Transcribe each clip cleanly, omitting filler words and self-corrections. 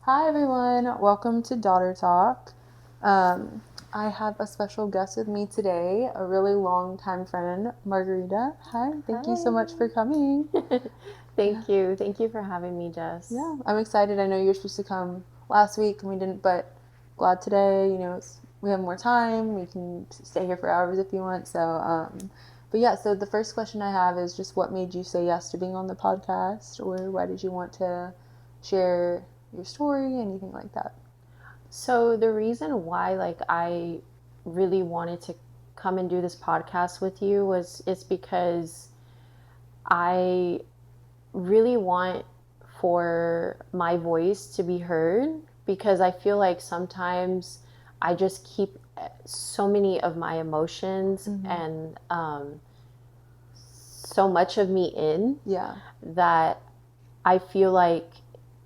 Hi everyone, welcome to Daughter Talk. I have a special guest with me today, a really long time friend, Margarita. Hi, thank you so much for coming. Thank you. Thank you for having me, Jess. Yeah, I'm excited. I know you were supposed to come last week and we didn't, but glad today. We have more time. We can stay here for hours if you want. But yeah, so the first question I have is just what made you say yes to being on the podcast, or why did you want to share your story, anything like that? So the reason why I really wanted to come and do this podcast with you was it's because I really want for my voice to be heard because I feel like sometimes I just keep so many of my emotions and so much of me in Yeah. that I feel like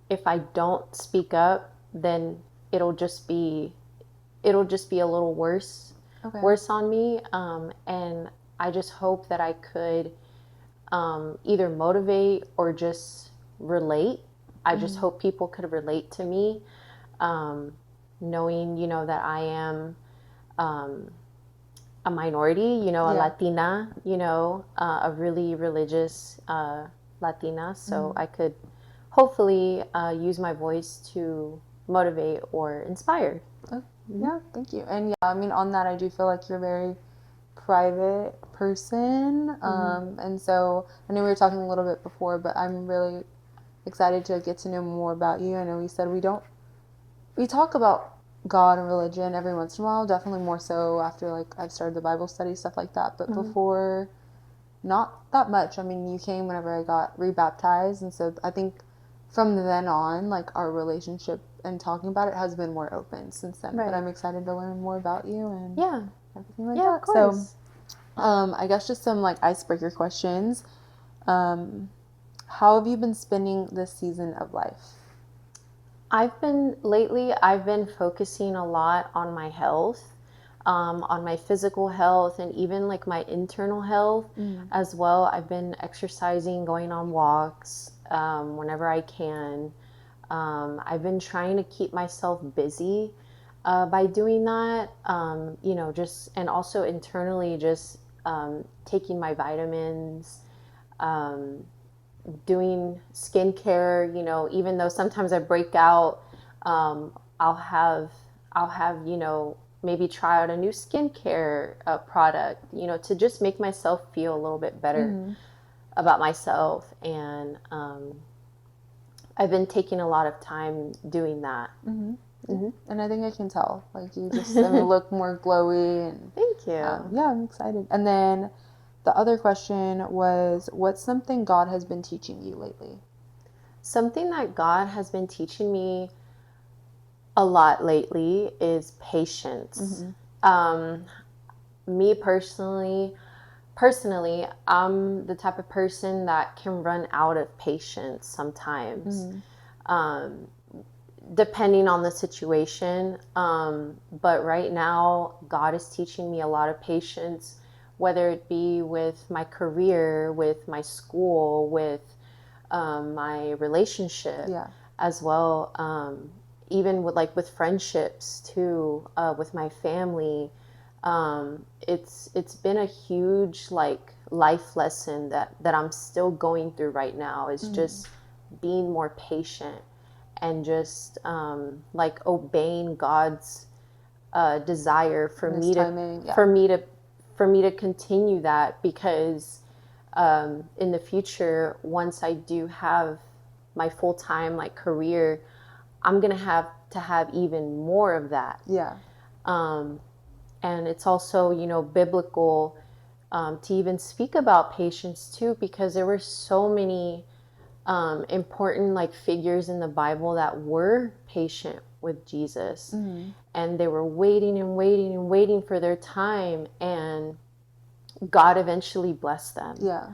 if I don't speak up, then it'll just be it'll just be a little Okay. worse on me. And I just hope that I could either motivate or just relate. I just hope people could relate to me, knowing that I am a minority, a Yeah. Latina, a really religious Latina. So I could hopefully use my voice to motivate or inspire. Oh, yeah, thank you. And yeah, I mean, on that, I do feel like you're a very private person. And so I know we were talking a little bit before, but I'm really excited to get to know more about you. I know we said we talk about God and religion every once in a while, definitely more so after like I've started the Bible study, stuff like that. But before, not that much. I mean, you came whenever I got rebaptized, and so I think from then on, like our relationship and talking about it has been more open since then. But Right. I'm excited to learn more about you and Yeah. everything like Yeah, of that. So, course. I guess just some like icebreaker questions. Um, how have you been spending this season of life? I've been focusing a lot on my health, on my physical health, and even like my internal health as well. I've been exercising, going on walks whenever I can. I've been trying to keep myself busy by doing that, just and also internally, just taking my vitamins, doing skincare, even though sometimes I break out, um, I'll have, maybe try out a new skincare product, to just make myself feel a little bit better about myself. And I've been taking a lot of time doing that. Yeah. And I think I can tell. Like you just, I mean, look more glowy and Thank you. yeah, I'm excited. And then the other question was, what's something God has been teaching you lately? Something that God has been teaching me a lot lately is patience. Um, Me personally, I'm the type of person that can run out of patience sometimes, um, depending on the situation. But right now, God is teaching me a lot of patience, whether it be with my career, with my school, with my relationship Yeah. as well. Even with friendships too, with my family. It's been a huge life lesson that I'm still going through right now. Is just being more patient and just obeying God's desire for And his me to timing, yeah. for me to for me to continue that because in the future, once I do have my full time career, I'm gonna have to have even more of that. Yeah. And it's also biblical to even speak about patience too, because there were so many important figures in the Bible that were patient with Jesus, and they were waiting and waiting and waiting for their time, and God eventually blessed them Yeah.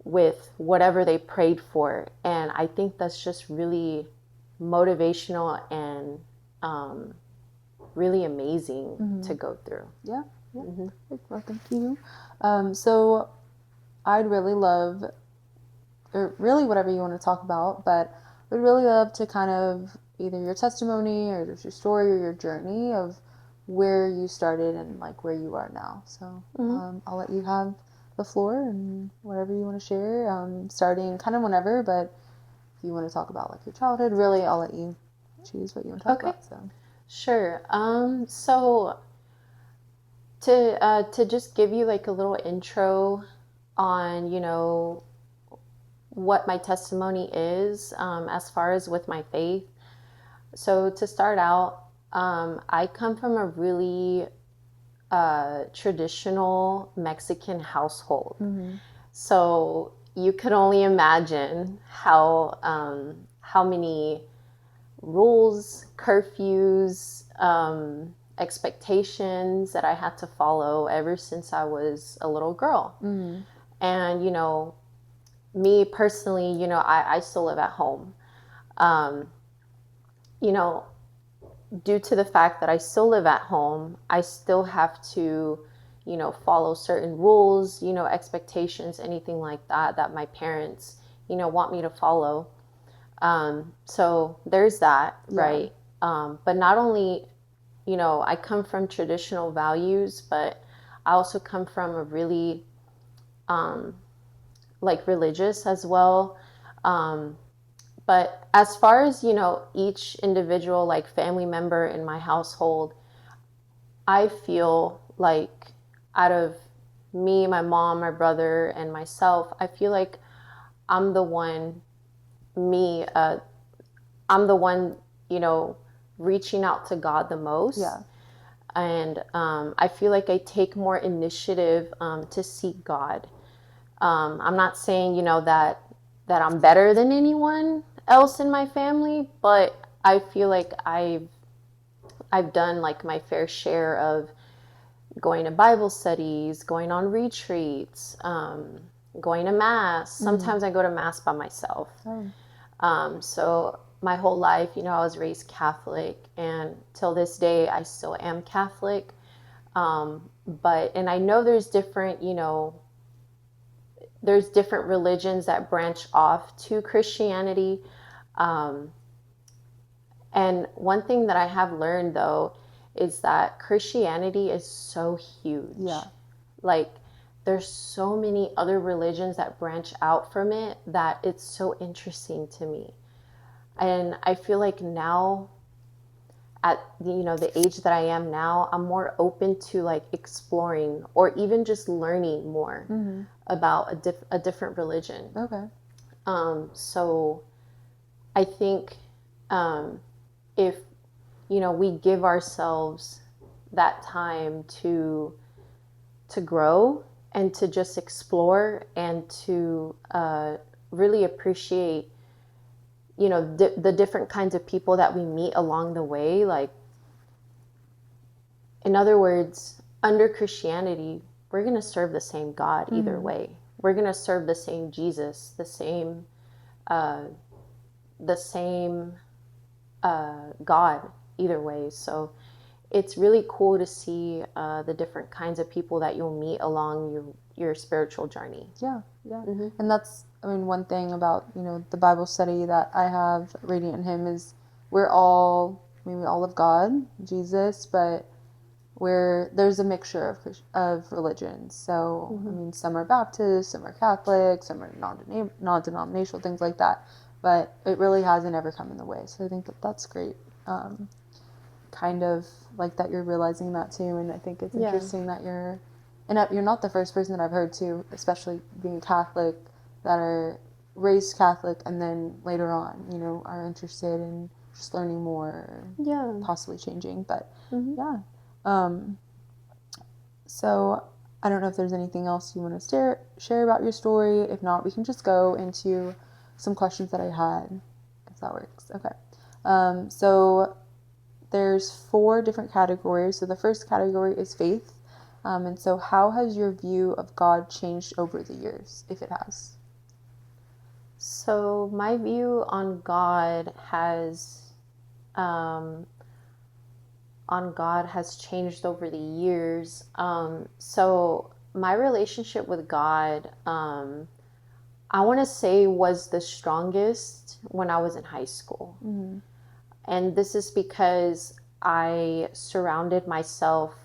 with whatever they prayed for. And I think that's just really motivational and really amazing to go through. Yeah. Yeah. Perfect. Well, thank you. So I'd really love, or really whatever you want to talk about, but would really love to kind of either your testimony or just your story or your journey of where you started and like where you are now. So I'll let you have the floor and whatever you want to share, starting kind of whenever, but if you want to talk about like your childhood, really, I'll let you choose what you want to talk about. So Sure. So to just give you like a little intro on, you know, what my testimony is, as far as with my faith. So to start out, I come from a really traditional Mexican household. So you could only imagine how many rules, curfews, expectations that I had to follow ever since I was a little girl. And, you know, me personally, you know, I still live at home. You know, due to the fact that I still live at home, I still have to, you know, follow certain rules, you know, expectations, anything like that, that my parents, you know, want me to follow. So there's that, right? But not only, you know, I come from traditional values, but I also come from a really, like religious as well. But as far as, you know, each individual, like family member in my household, I feel like out of me, my mom, my brother, and myself, I feel like I'm the one, me, I'm the one, you know, reaching out to God the most. And I feel like I take more initiative to seek God. I'm not saying, you know, that I'm better than anyone else in my family, but I feel like I've done like my fair share of going to Bible studies, going on retreats, going to mass. Sometimes I go to mass by myself. So my whole life, you know, I was raised Catholic, and till this day I still am Catholic. But and I know there's different, you know, there's different religions that branch off to Christianity. And one thing that I have learned though is that Christianity is so huge. Like there's so many other religions that branch out from it that it's so interesting to me. And I feel like now at you know the age that I am now, I'm more open to like exploring or even just learning more about a different religion. So I think if you know we give ourselves that time to grow and to just explore and to really appreciate, you know, the different kinds of people that we meet along the way. Like, in other words, under Christianity, we're going to serve the same God either way. We're going to serve the same Jesus, the same God either way. So it's really cool to see the different kinds of people that you'll meet along your spiritual journey. And that's, I mean, one thing about, you know, the Bible study that I have, Radiant in Him, is we're all, I mean, we all love God, Jesus, but there's a mixture of religions. So, I mean, some are Baptist, some are Catholic, some are non-denominational, things like that. But it really hasn't ever come in the way. So I think that's great. Kind of like that you're realizing that too. And I think it's interesting that you're not the first person that I've heard too, especially being Catholic, that are raised Catholic and then later on, you know, are interested in just learning more, or possibly changing. But so I don't know if there's anything else you want to share about your story. If not, we can just go into some questions that I had, if that works. Okay. So there's 4 different categories. So the first category is faith. And so how has your view of God changed over the years, if it has? So my view on God has changed over the years. So my relationship with God, I want to say was the strongest when I was in high school. And this is because I surrounded myself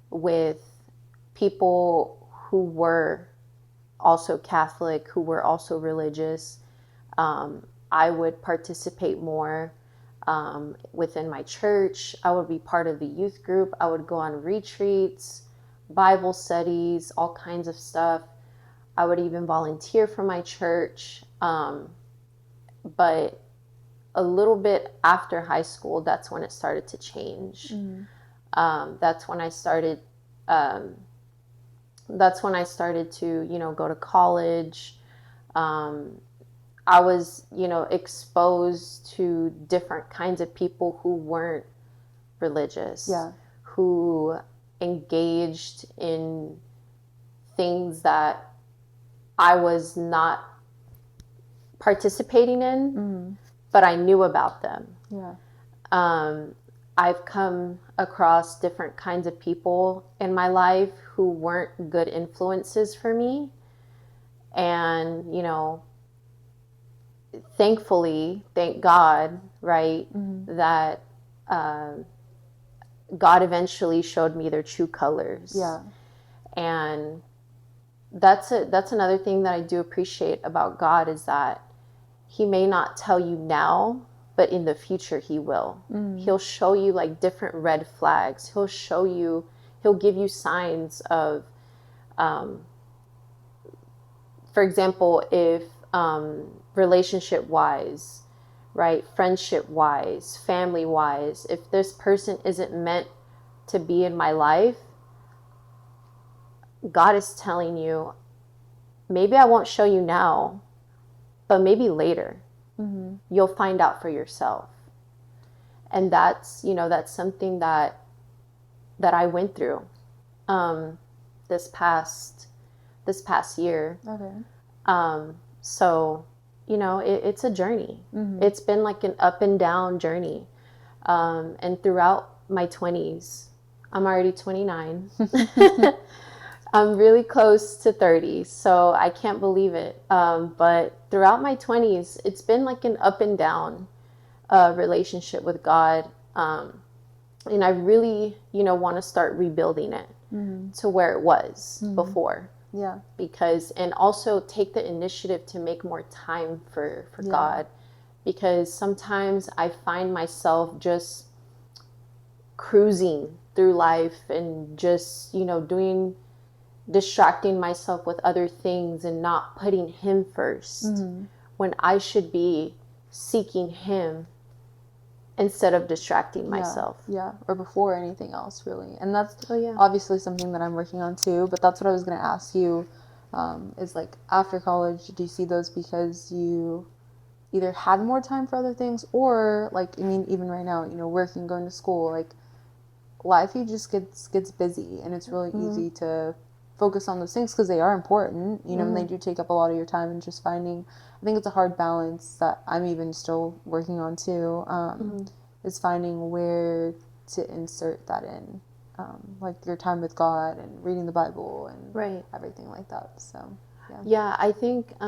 with people who were also Catholic, who were also religious. I would participate more within my church. I would be part of the youth group. I would go on retreats, Bible studies, all kinds of stuff. I would even volunteer for my church. But a little bit after high school, that's when it started to change. That's when I started. That's when I started to, go to college. I was, exposed to different kinds of people who weren't religious, who engaged in things that I was not participating in, but I knew about them. I've come across different kinds of people in my life who weren't good influences for me. And, thankfully, thank God, right, that God eventually showed me their true colors. And that's another thing that I do appreciate about God, is that he may not tell you now, but in the future he will. He'll show you like different red flags. He'll give you signs of, for example, if relationship wise, right, friendship wise, family wise, if this person isn't meant to be in my life, God is telling you, maybe I won't show you now, but maybe later you'll find out for yourself. And that's something that I went through this past year. So it's a journey. It's been like an up and down journey. And throughout my 20s, I'm already 29. I'm really close to 30, so I can't believe it. But throughout my 20s, it's been like an up and down relationship with God. And I really, want to start rebuilding it to where it was before. Because, and also take the initiative to make more time for God. Because sometimes I find myself just cruising through life and just, distracting myself with other things and not putting him first, when I should be seeking him instead of distracting myself. Or before anything else, really. And that's obviously something that I'm working on too, but that's what I was going to ask you, is like, after college, do you see those because you either had more time for other things, or like, I mean, even right now, working, going to school, like, life just gets busy, and it's really easy to focus on those things because they are important, and they do take up a lot of your time, and just finding, I think it's a hard balance that I'm even still working on too, is finding where to insert that in, like your time with God and reading the Bible and everything like that. So I think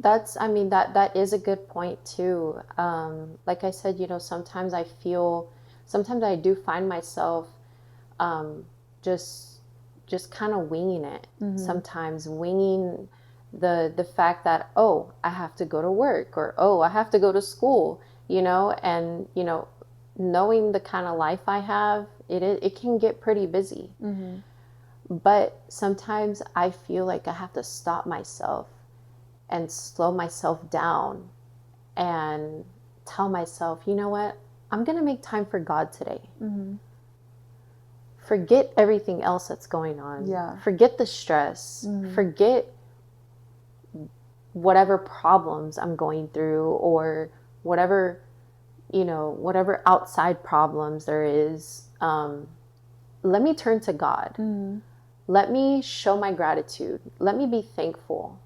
that is a good point too. Like I said, sometimes I do find myself just kind of winging it. Sometimes winging the fact that, oh, I have to go to work, or oh, I have to go to school, and knowing the kind of life I have, it can get pretty busy. But sometimes I feel like I have to stop myself and slow myself down and tell myself, you know what, I'm gonna make time for God today. Forget everything else that's going on. Forget the stress. Forget whatever problems I'm going through, or whatever outside problems there is. Let me turn to God. Let me show my gratitude. Let me be thankful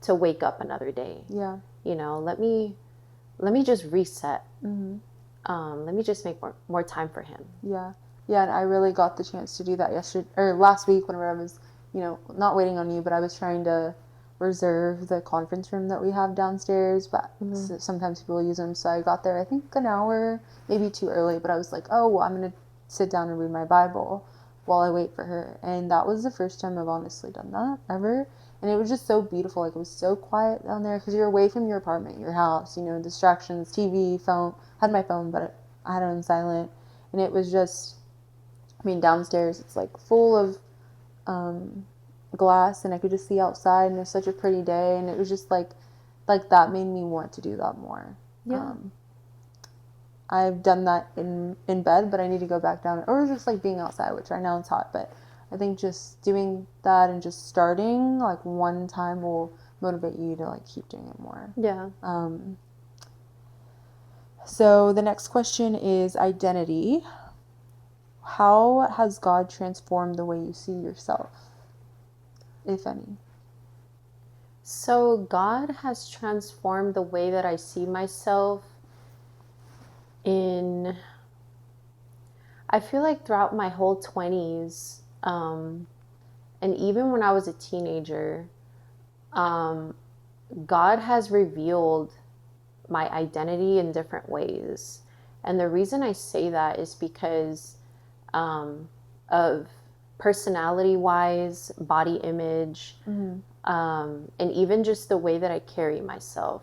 to wake up another day. Let me just reset. Let me just make more time for him. And I really got the chance to do that last week, whenever I was, not waiting on you, but I was trying to reserve the conference room that we have downstairs, but sometimes people use them. So I got there, I think, an hour, maybe too early, but I was like, oh, well, I'm going to sit down and read my Bible while I wait for her. And that was the first time I've honestly done that ever. And it was just so beautiful. Like, it was so quiet down there because you're away from your apartment, your house, you know, distractions, TV, phone. I had my phone, but I had it on silent. And it was just, I mean, downstairs, it's like full of glass, and I could just see outside, and it was such a pretty day. And it was just like that made me want to do that more. Yeah. I've done that in bed, but I need to go back down, or just like being outside, which right now it's hot, but I think just doing that and just starting like one time will motivate you to like keep doing it more. Yeah. So the next question is identity. How has God transformed the way you see yourself, if any? So God has transformed the way that I see myself I feel like throughout my whole 20s, and even when I was a teenager, God has revealed my identity in different ways. And the reason I say that is because of personality-wise, body image, and even just the way that I carry myself.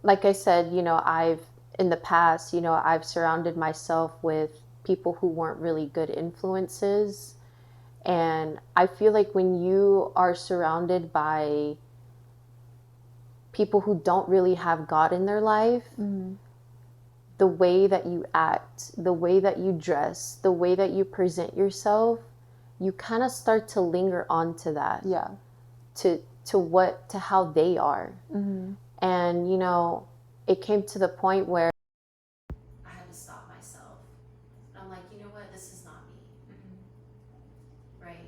Like I said, in the past, I've surrounded myself with people who weren't really good influences. And I feel like when you are surrounded by people who don't really have God in their life, the way that you act, the way that you dress, the way that you present yourself, you kind of start to linger on to that. Yeah. To how they are. And, it came to the point where I had to stop myself. And I'm like, you know what? This is not me. Right?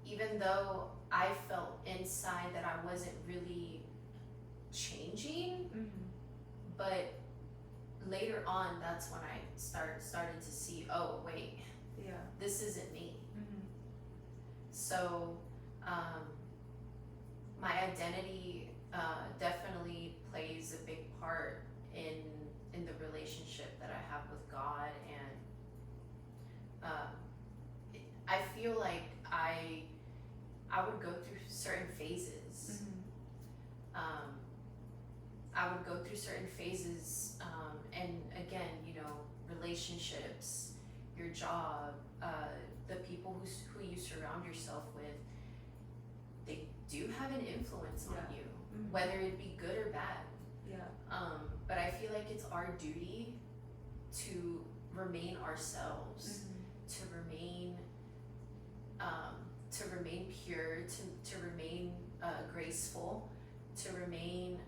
Even though I felt inside that I wasn't really changing, but later on, that's when I started to see, oh, wait, this isn't me. So, my identity definitely plays a big part in the relationship that I have with God, and I feel like I would go through certain phases. I would go through certain phases, and again, relationships, your job, the people who you surround yourself with, they do have an influence on you, whether it be good or bad. But I feel like it's our duty to remain ourselves, to remain pure, to remain graceful, to remain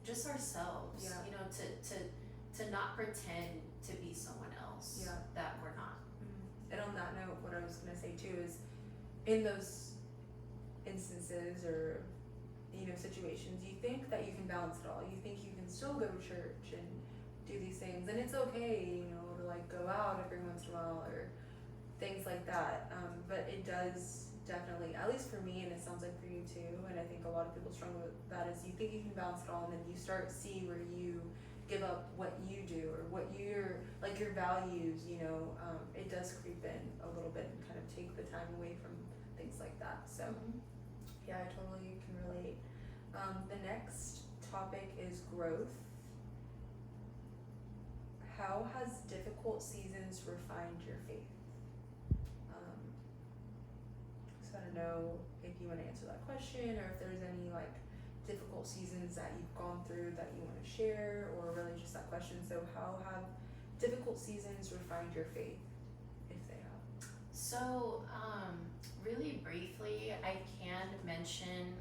just ourselves. To not pretend to be someone else that we're not. And on that note, what I was going to say too is, in those instances or situations, you think that you can balance it all. You think you can still go to church and do these things, and it's okay, to like go out every once in a while or things like that. But it does definitely, at least for me, and it sounds like for you too, and I think a lot of people struggle with that, is you think you can balance it all, and then you start to see where you give up what you do or what your values. It does creep in a little bit and kind of take the time away from things like that. So yeah, I totally can relate. The next topic is growth. How has difficult seasons refined your faith? So I don't know if you want to answer that question, or if there's any difficult seasons that you've gone through that you want to share, or really just that question. So how have difficult seasons refined your faith, if they have? So, really briefly, I can mention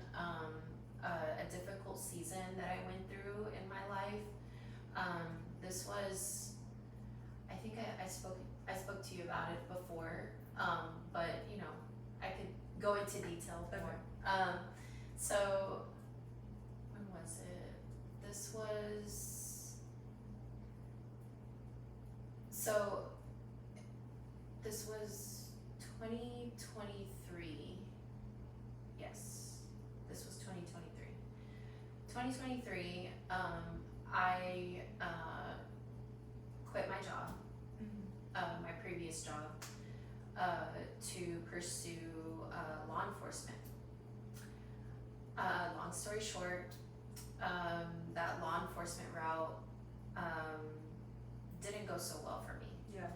a difficult season that I went through in my life. This was, I think I spoke to you about it before, but I could go into detail more. So when was it? This was 2023. guess this was 2023. 2023, I quit my job, my previous job, to pursue law enforcement. Long story short, that law enforcement route didn't go so well for me. Yeah.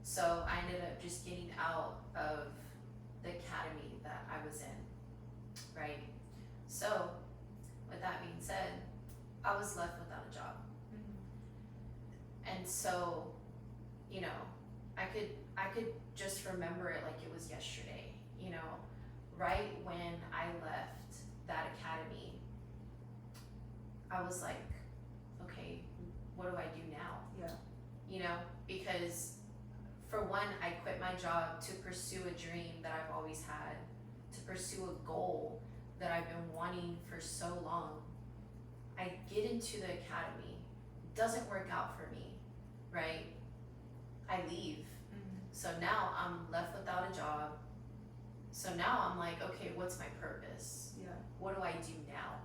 So I ended up just getting out of the academy that I was in, right? So with that being said, I was left without a job. And so, you know, I could just remember it like it was yesterday, you know, right when I left that academy, I was like, okay, what do I do now? Yeah. You know, because for one, I quit my job to pursue a dream that I've always had, to pursue a goal that I've been wanting for so long. I get into the academy, doesn't work out for me, right? I leave. So now I'm left without a job. So now I'm like, okay, what's my purpose? Yeah. What do I do now?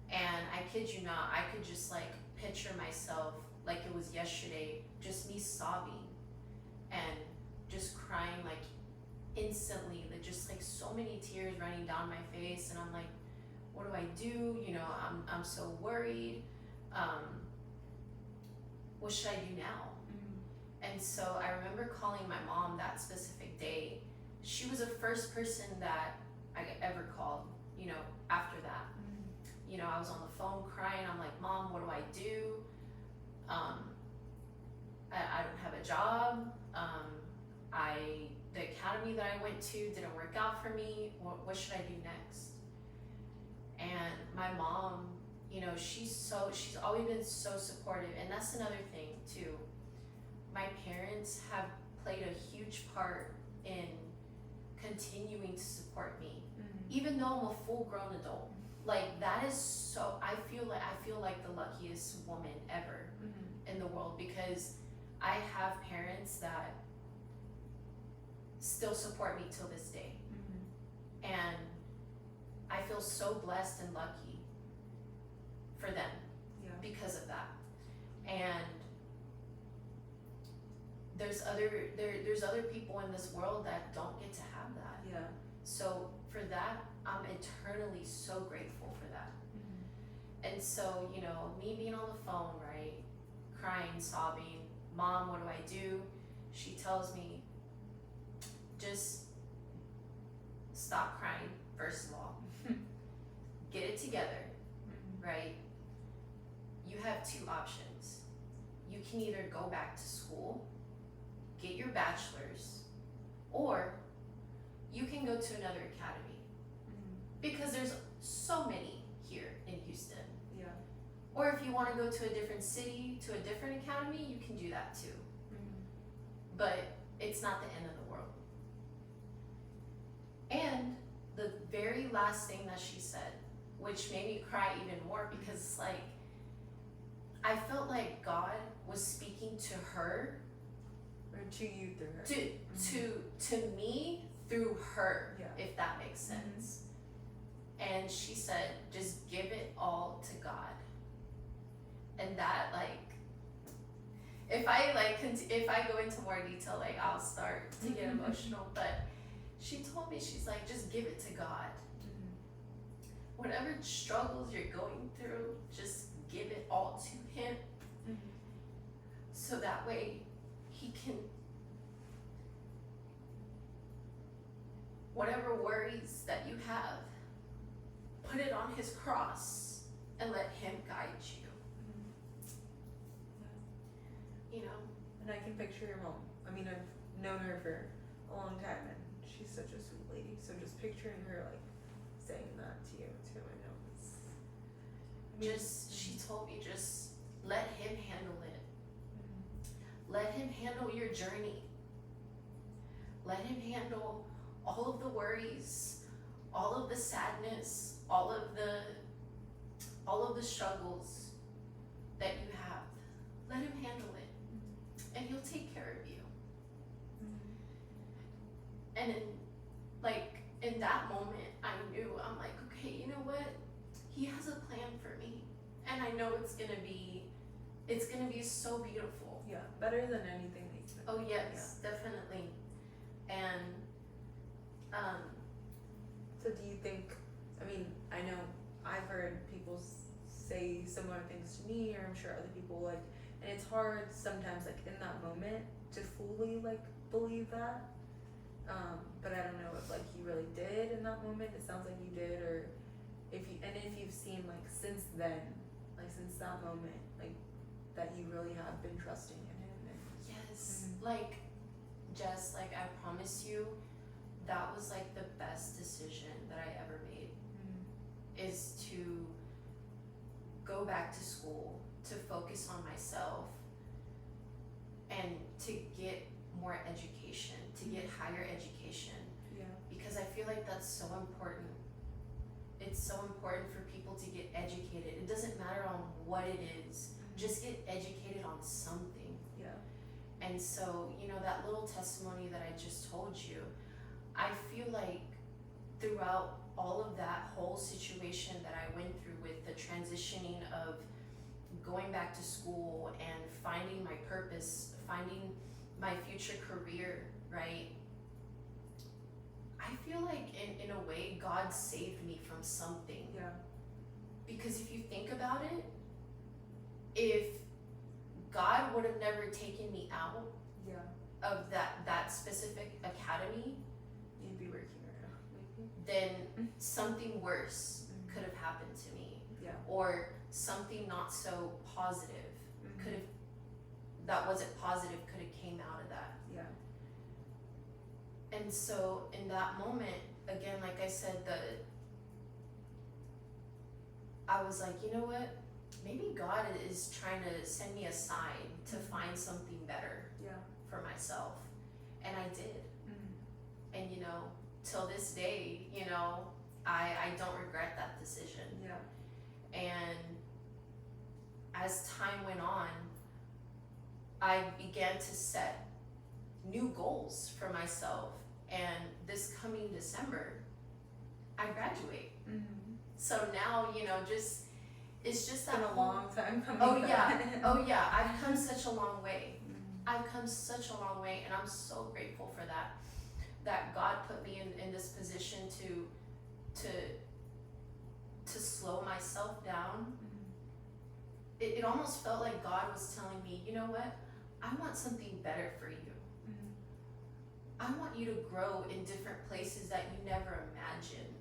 And I kid you not, I could just like picture myself like it was yesterday, just me sobbing and just crying like instantly, just like so many tears running down my face. And I'm like, what do I do? You know, I'm so worried. What should I do now? And so I remember calling my mom that specific day. She was the first person that I ever called, you know, after that. You know, I was on the phone crying. I'm like, Mom, what do I do? I don't have a job. The academy that I went to didn't work out for me. What should I do next? And my mom, you know, she's always been so supportive. And that's another thing too. My parents have played a huge part in continuing to support me, even though I'm a full-grown adult. Like that is so. I feel like the luckiest woman ever in the world, because I have parents that still support me till this day, and I feel so blessed and lucky for them because of that. And there's other people in this world that don't get to have that. Yeah. So for that, I'm eternally so grateful for that. And so, you know, me being on the phone, right, crying, sobbing, Mom, what do I do? She tells me, just stop crying, first of all. Get it together, right? You have two options. You can either go back to school, get your bachelor's, or you can go to another academy, because there's so many here in Houston. Yeah. Or if you want to go to a different city, to a different academy, you can do that too. But it's not the end of the world. And the very last thing that she said, which made me cry even more, because it's like, I felt like God was speaking to her, Or to you through her. to me through her, Yeah. if that makes sense. And she said, just give it all to God. And that, like, if I go into more detail, like, I'll start to get emotional. But she told me, she's like, just give it to God. Whatever struggles you're going through, just give it all to Him. So that way He can, whatever worries that you have, put it on His cross and let Him guide you. You know? And I can picture your mom. I mean, I've known her for a long time, and she's such a sweet lady. So just picturing her like saying that to you too, I know it's. She told me, just let Him handle it. Let Him handle your journey. Let Him handle all of the worries, all of the sadness, all of the struggles that you have. Let Him handle it, and He'll take care of you. And like in that moment, I knew, I'm like, okay, you know what? He has a plan for me. And I know it's gonna be so beautiful. Yeah, better than anything that you Oh yes, definitely. And So do you think, I mean, I know I've heard people say similar things to me, or I'm sure other people, like, and it's hard sometimes, like, in that moment to fully, like, believe that. But I don't know if, like, you really did in that moment. It sounds like you did, or if you've seen, like, since then, like, since that moment, like, that you really have been trusting in him. And, yes, like, Jess, like, I promise you, that was, like, the best decision that I ever made, is to go back to school, to focus on myself, and to get more education, to get higher education. yeah, Because I feel like that's so important. It's so important for people to get educated. It doesn't matter on what it is, just get educated on something. yeah, And so, you know, that little testimony that I just told you, I feel like throughout all of that whole situation that I went through with the transitioning of going back to school and finding my purpose, finding my future career, right? I feel like in a way God saved me from something. yeah, Because if you think about it, if God would have never taken me out yeah. of that specific academy, You'd be working right now, maybe. then something worse could have happened to me, Yeah. or something not so positive could have, that wasn't positive, could have came out of that. Yeah. And so in that moment, again, like I said, I was like, you know what? Maybe God is trying to send me a sign to find something better Yeah. for myself. And I did. Mm-hmm. And you know, till this day, you know, I don't regret that decision. Yeah. And as time went on, I began to set new goals for myself. And this coming December, I graduate. Mm-hmm. So now, you know, it's just It's that been a whole, long time coming. oh back. yeah, oh yeah, I've come such a long way. Mhm. I've come such a long way, and I'm so grateful for that. That God put me in this position to slow myself down. It almost felt like God was telling me, you know what? I want something better for you. Mhm. I want you to grow in different places that you never imagined.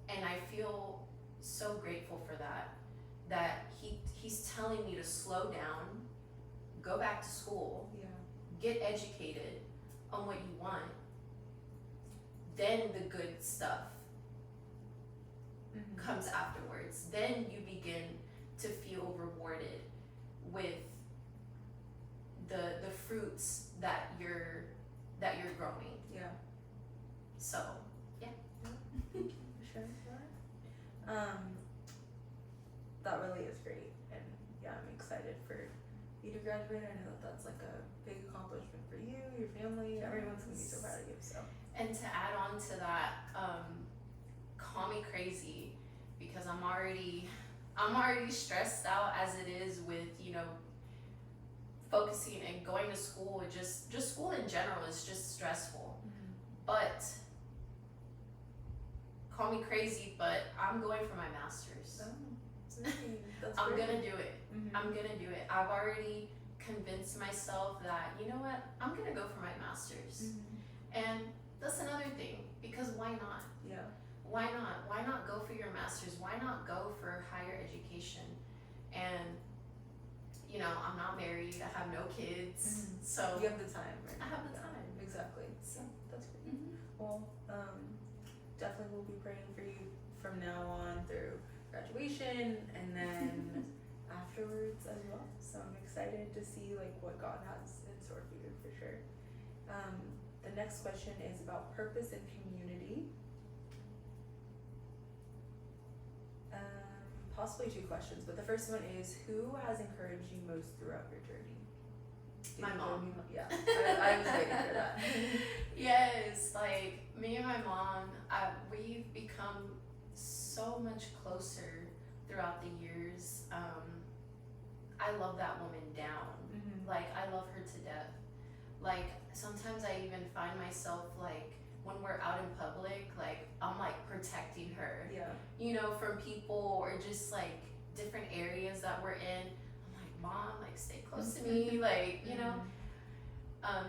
And I feel so grateful for that he's telling me to slow down, go back to school, Yeah. get educated on what you want, then the good stuff Mhm. comes afterwards. Then you begin to feel rewarded with the fruits that you're growing. Yeah. So Sure. That really is great, and yeah, I'm excited for you to graduate. I know that that's like a big accomplishment for you, your family. Everyone's gonna be so proud of you. So. And to add on to that, call me crazy, because I'm already stressed out as it is with, you know, focusing and going to school. Just school in general is just stressful. But call me crazy, but I'm going for my master's. Oh, it's amazing. That's I'm great. gonna do it. Mhm. I'm gonna do it. I've already convinced myself that, you know what, I'm gonna go for my master's. And that's another thing, because why not? Yeah. Why not? Why not go for your master's? Why not go for higher education? And, you know, I'm not married, I have no kids, so You have the time, right? I have the Yeah, time. Exactly. So that's great. Well, definitely we'll be praying for you from now on through graduation and then afterwards as well. So I'm excited to see like what God has in store for you for sure. The next question is about purpose and community. Possibly two questions, but the first one is, who has encouraged you most throughout your journey? My mom. Yeah, I was waiting for that. Yes, like me and my mom, we've become so much closer throughout the years. I love that woman down. Like, I love her to death. Like, sometimes I even find myself, like, when we're out in public, like, I'm, like, protecting her, Yeah. you know, from people or just, like, different areas that we're in. I'm like, Mom, like, stay close to me, like, you know.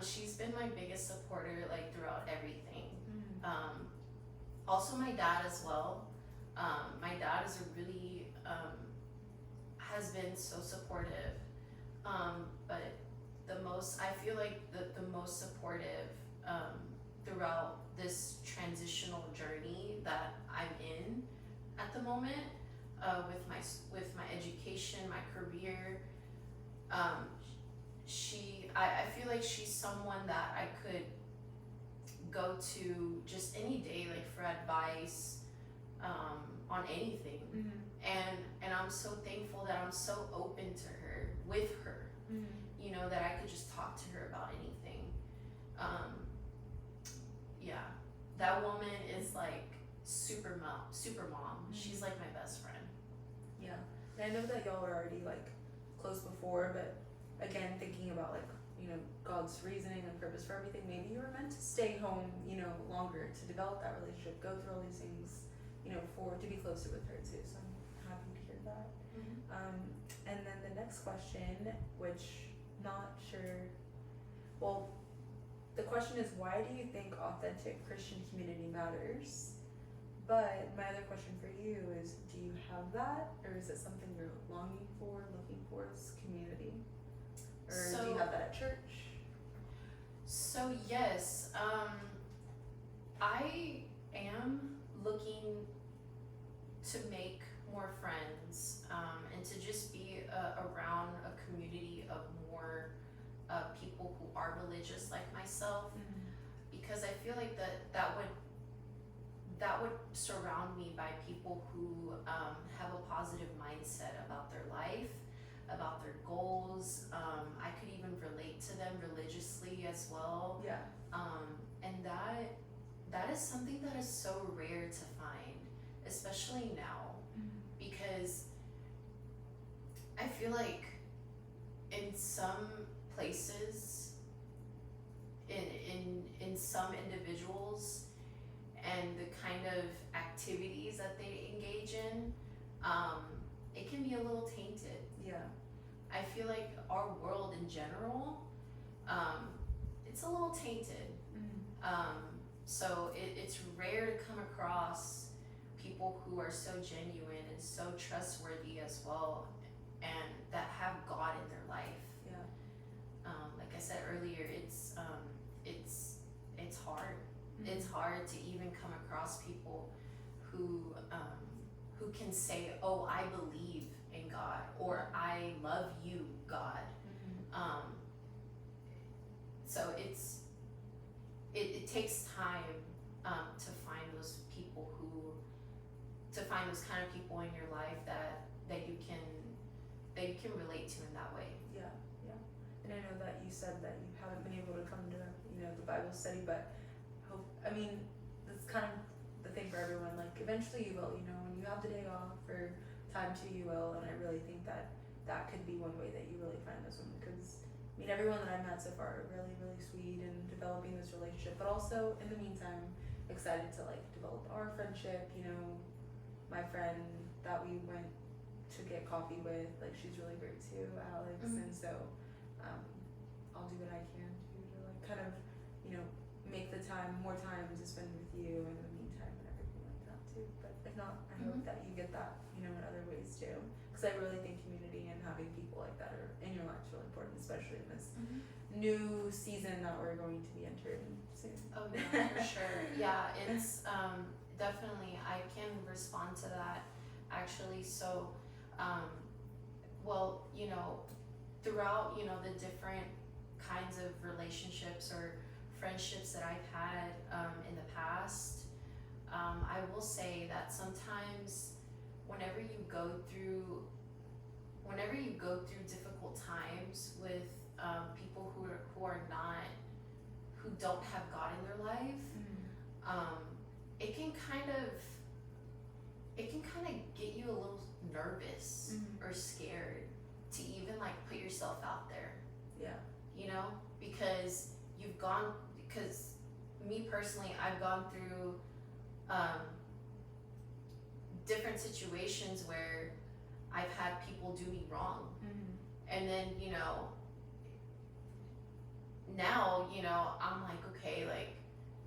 She's been my biggest supporter, like, throughout everything. Also my dad as well. My dad is a really, has been so supportive. But I feel like the most supportive, throughout this transitional journey that I'm in at the moment, with my education, my career, I feel like she's someone that I could go to just any day, like, for advice, on anything. And I'm so thankful that I'm so open to her, with her, you know, that I could just talk to her about anything. Yeah, that woman is like super mom. She's like my best friend. Yeah. And I know that y'all were already like close before, but again, thinking about like, you know, God's reasoning and purpose for everything, maybe you were meant to stay home, you know, longer to develop that relationship, go through all these things, you know, to be closer with her too. So I'm happy to hear that. And then the next question, which not sure, well, the question is, why do you think authentic Christian community matters? But my other question for you is, do you have that, or is it something you're longing for, looking for as community? Or do you have that at church? So yes, I am looking to make more friends, and to just be around a community of more people who are religious like myself, because I feel like that would surround me by people who have a positive mindset about their life, about their goals. I could even relate to them religiously as well. Yeah. And that is something that is so rare to find, especially now, because I feel like in some places, in some individuals, and the kind of activities that they engage in, it can be a little tainted. Yeah. I feel like our world in general, it's a little tainted. So it's rare to come across people who are so genuine and so trustworthy as well, and that have God in their life. Yeah. Like I said earlier, it's hard. It's hard to even come across people who can say, "Oh, I believe in God," or "I love you, God." So it takes time to find those people those kind of people in your life that you can relate to in that way. Yeah, yeah. And I know that you said that you haven't been able to come to, you know, the Bible study, but that's kind of the thing for everyone. Like, eventually you will, you know, when you have the day off or time to, you will. And I really think that could be one way that you really find those women, because I mean, everyone that I've met so far are really, really sweet and developing this relationship, but also in the meantime, excited to like develop our friendship. You know, my friend that we went to get coffee with, like, she's really great too, Alex. And so I'll do what I can to like kind of, you know, make the more time to spend with you in the meantime and everything like that too. But if not, I hope that you get that, you know, in other ways too, because I really think community and having people like that are in your life is really important, especially in this new season that we're going to be entering soon. Oh yeah, for sure. Yeah, it's definitely, I can respond to that actually. So well, you know, throughout, you know, the different kinds of relationships or friendships that I've had in the past, I will say that sometimes whenever you go through difficult times with people who don't have God in their life, it can kind of get you a little nervous or scared to even like put yourself out there. Yeah. You know, because me personally, I've gone through different situations where I've had people do me wrong. And then, you know, now, you know, I'm like, okay, like,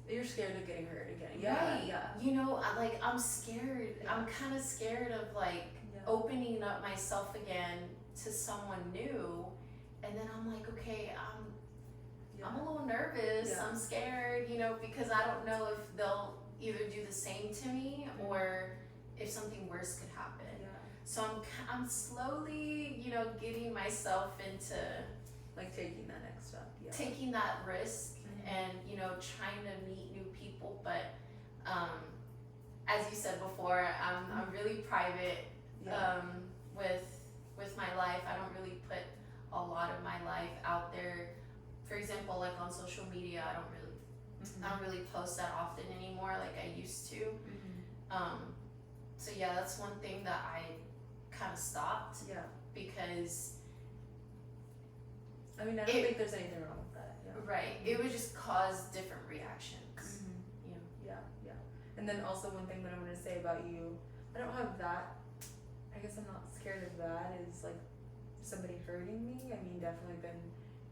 You're scared of getting hurt again. Yeah. right, Yeah. you know, I'm scared. Yeah. I'm kind of scared of like Yeah. opening up myself again to someone new. And then I'm like, okay, I'm a little nervous. Yeah. I'm scared, you know, because I don't know if they'll either do the same to me or if something worse could happen. Yeah. So I'm slowly, you know, getting myself into Like taking that next step. Yeah. taking that risk and, you know, trying to meet new people. But as you said before, I'm really private Yeah. with my life. I don't really put a lot of my life out there. For example, like on social media, I don't really post that often anymore like I used to. So yeah, that's one thing that I kind of stopped Yeah. because I mean, I don't think there's anything wrong with that. Yeah. right, it would just cause different reactions. You know. Yeah. Yeah. And then also one thing that I'm gonna say about you, I don't have that. I guess I'm not scared of that. Is like somebody hurting me. I mean, definitely been,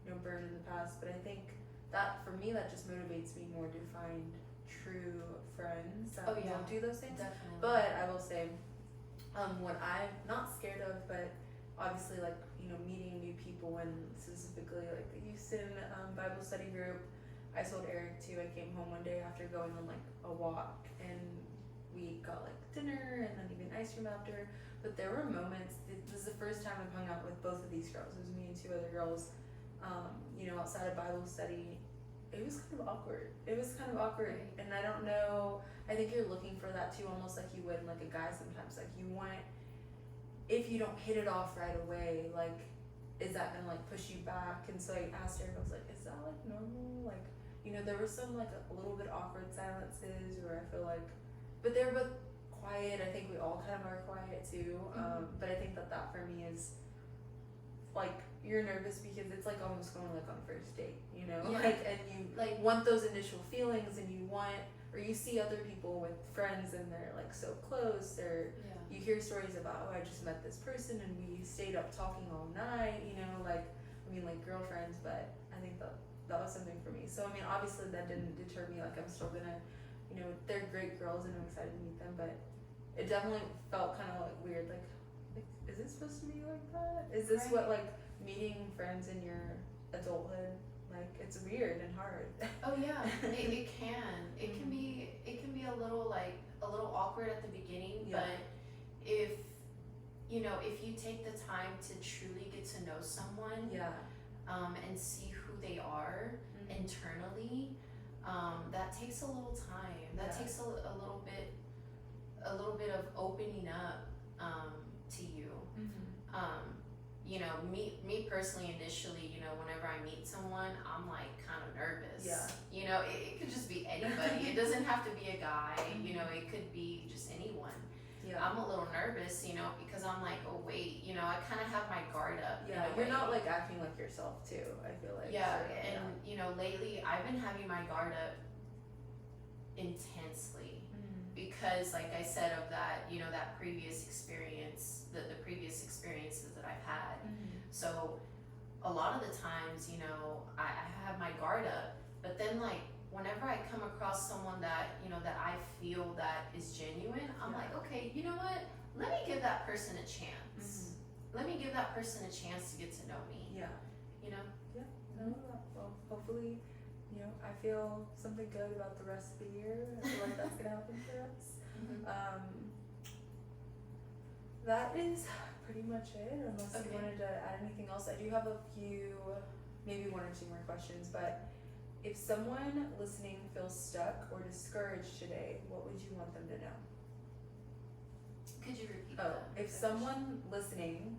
you know, burned in the past. But I think that for me, that just motivates me more to find true friends that Oh, yeah. won't do those things. Definitely. But I will say, what I'm not scared of, but obviously, like, you know, meeting new people and specifically like the Houston Bible study group. I told Eric too. I came home one day after going on like a walk, and we got like dinner and then even ice cream after. But there were moments. This is the first time I've hung out with both of these girls. It was me and two other girls. You know, outside of Bible study. It was kind of awkward. Right. And I don't know. I think you're looking for that too, almost like you would in like a guy sometimes. Like you want, if you don't hit it off right away, like, is that gonna like push you back? And so I asked Eric, I was like, is that like normal? Like, you know, there were some like a little bit awkward silences where I feel like, but they were both quiet. I think we all kind of are quiet too. But I think that for me is like, you're nervous because it's like almost going like on a first date, you know? Yeah. Like, and you Like- want those initial feelings, and you want, or you see other people with friends and they're like so close, or Yeah. you hear stories about, oh, I just met this person and we stayed up talking all night, you know, like, I mean, like girlfriends, but I think that was something for me. So, I mean, obviously that didn't deter me, like, I'm still gonna, you know, they're great girls and I'm excited to meet them, but it definitely felt kind of like weird, like, is it supposed to be like that? Is this what, like, meeting friends in your adulthood, like, it's weird and hard. Oh yeah, it can. It can be a little awkward at the beginning, Yeah. but if you know, if you take the time to truly get to know someone, Yeah. and see who they are internally, that takes a little time. That Yeah. takes a little bit of opening up to you. You know, me personally, initially, you know, whenever I meet someone, I'm like kind of nervous. Yeah. You know, it could just be anybody. It doesn't have to be a guy. You know, it could be just anyone. Yeah. I'm a little nervous, you know, because I'm like, oh wait, you know, I kind of have my guard up. Yeah, in a you're way. not like acting like yourself too, I feel like. Yeah, So, and you know, lately I've been having my guard up intensely because, like I said, of that, you know, that previous experience, the previous experiences that I've had. So a lot of the times, you know, I have my guard up, but then like whenever I come across someone that, you know, that I feel that is genuine, I'm like, okay, you know what? Let me give that person a chance. Let me give that person a chance to get to know me. Yeah. You know? Well, hopefully, you know, I feel something good about the rest of the year. I feel like that's gonna happen for us. That is pretty much it, unless you Okay. wanted to add anything else. I do have a few, maybe one or two more questions, but if someone listening feels stuck or discouraged today, what would you want them to know? Could you repeat Oh, that? if someone listening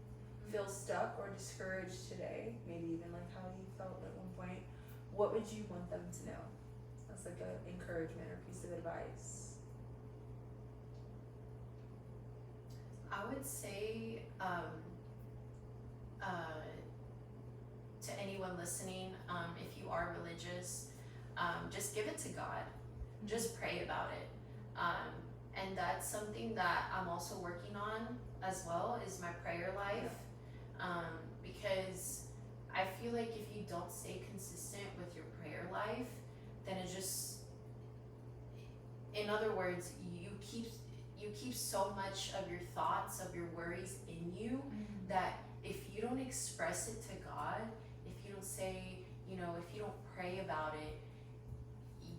feels stuck or discouraged today, maybe even like how you felt at one point, what would you want them to know? That's what's like a encouragement or piece of advice? I would say to anyone listening, if you are religious, just give it to God. Just pray about it. And that's something that I'm also working on as well, is my prayer life. Because I feel like if you don't stay consistent with your prayer life, then it just, in other words, you keep so much of your thoughts, of your worries in you, that if you don't express it to God, if you don't say, if you don't pray about it,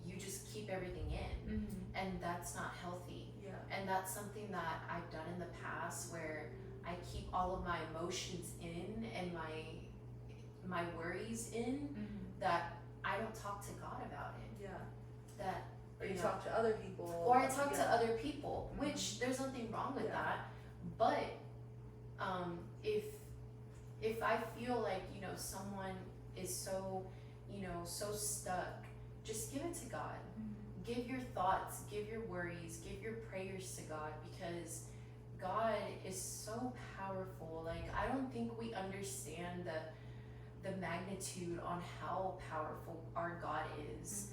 you just keep everything in, and that's not healthy. And that's something that I've done in the past, where I keep all of my emotions in and my worries in, that I don't talk to God about it. That Or you talk to other people. Or I talk to other people, which there's nothing wrong with that. But if I feel like, someone is so, so stuck, just give it to God. Give your thoughts, give your worries, give your prayers to God, because God is so powerful. Like, I don't think we understand the magnitude on how powerful our God is.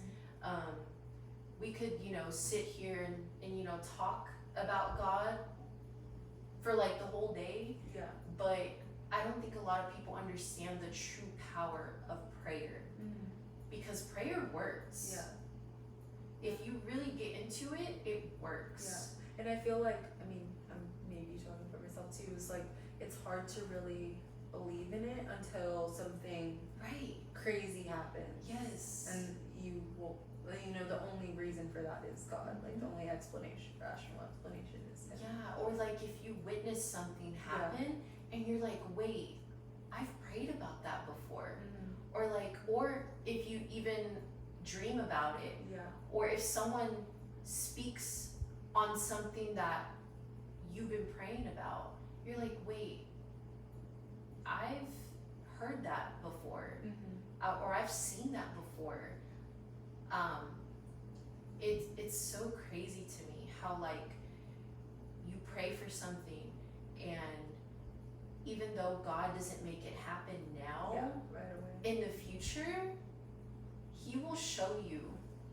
We could, sit here and talk about God for like the whole day. But I don't think a lot of people understand the true power of prayer. Because prayer works. If you really get into it, it works. And I feel like, I'm maybe talking for myself too, is like, it's hard to really believe in it until something crazy happens. Yes. And you will, the only reason for that is God. Like, the only rational explanation is Him. Yeah, or like if you witness something happen and you're like, wait, I've prayed about that before. Or if you even dream about it. Or if someone speaks on something that you've been praying about, you're like, wait, I've heard that before. Or I've seen that before. It's so crazy to me how, like, you pray for something, and even though God doesn't make it happen now, right away. in the future, He will show you.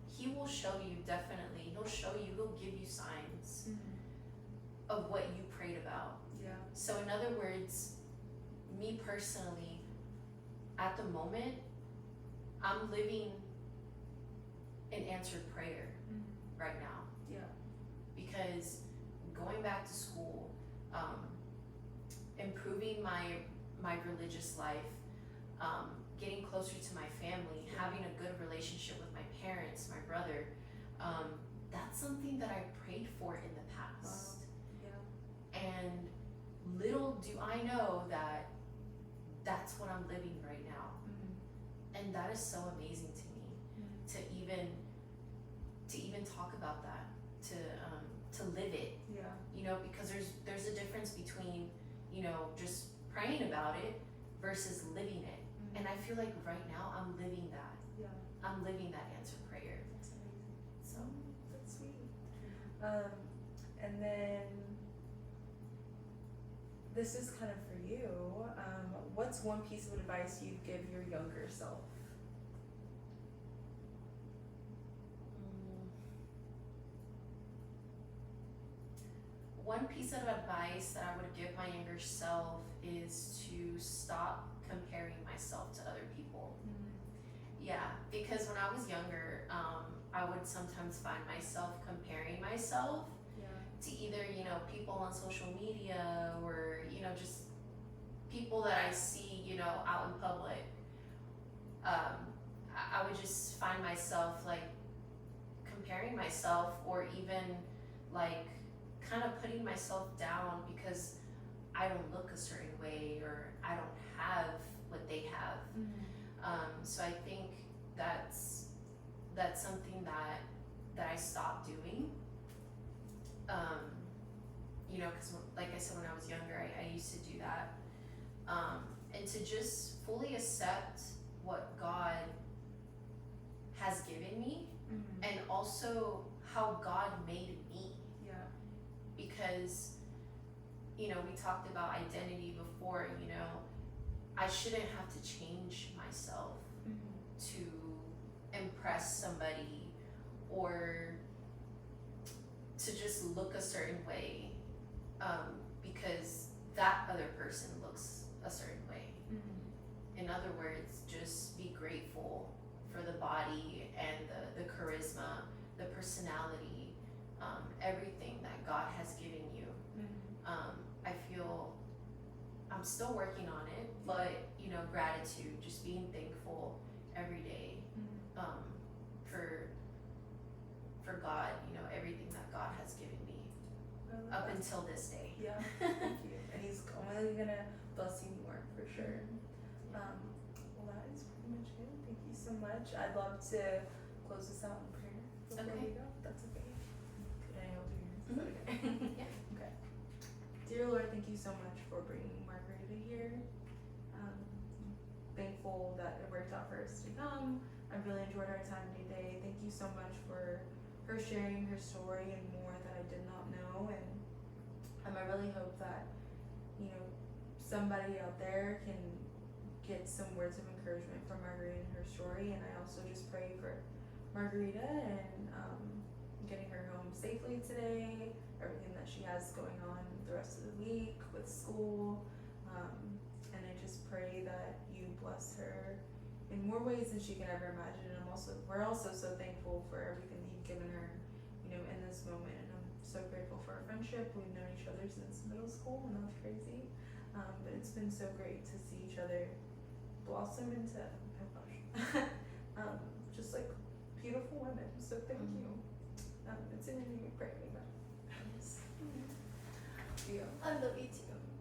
He will show you, definitely. He'll show you, He'll give you signs of what you prayed about. So in other words, me personally, at the moment, I'm living an answered prayer right now. Because going back to school, improving my religious life, getting closer to my family, having a good relationship with my parents, my brother, that's something that I prayed for in the past. And little do I know that that's what I'm living right now. And that is so amazing to me, to even talk about that, to live it. Because there's a difference between, just praying about it versus living it. And I feel like right now I'm living that. I'm living that answered prayer. That's amazing. So That's sweet. And then this is kind of for you. What's one piece of advice you'd give your younger self? one piece of advice that I would give my younger self is to stop comparing myself to other people. Yeah, because when I was younger, I would sometimes find myself comparing myself to either, people on social media or, just people that I see, out in public. I would just find myself like comparing myself, or even like kind of putting myself down because I don't look a certain way or I don't have what they have. So I think that's something that I stopped doing. Because like I said, when I was younger, I used to do that. And to just fully accept what God has given me, Mm-hmm. and also how God made me. Yeah. Because, you know, we talked about identity before, you know, I shouldn't have to change myself Mm-hmm. to impress somebody or to just look a certain way, because that other person looks a certain way. Mm-hmm. In other words, just be grateful for the body and the charisma, the personality, everything that God has given you. Mm-hmm. I feel I'm still working on it, but you know, gratitude, just being thankful every day, Mm-hmm. for God, you know, everything that God has given me I love up that. until this day. Yeah, thank you. And he's only gonna bless you more for sure. Well, that is pretty much it. Thank you so much. I'd love to close this out in prayer before Okay. we go. If that's okay. Could I hold your hands? Is that okay? Yeah. Okay. Dear Lord, thank you so much for bringing Margarita here. Thankful that it worked out for us to come. I really enjoyed our time today. Thank you so much for her sharing her story and more that I did not know. And I really hope that, you know, somebody out there can get some words of encouragement from Margarita and her story. And I also just pray for Margarita and getting her home safely today, everything that she has going on the rest of the week with school. And I just pray that you bless her in more ways than she can ever imagine. And we're also so thankful for everything that you've given her, you know, in this moment. And I'm so grateful for our friendship. We've known each other since middle school, and that's crazy. But it's been so great to see each other blossom into, oh gosh, just like beautiful women. So thank you. It's in your name we pray. Amen. I love you too.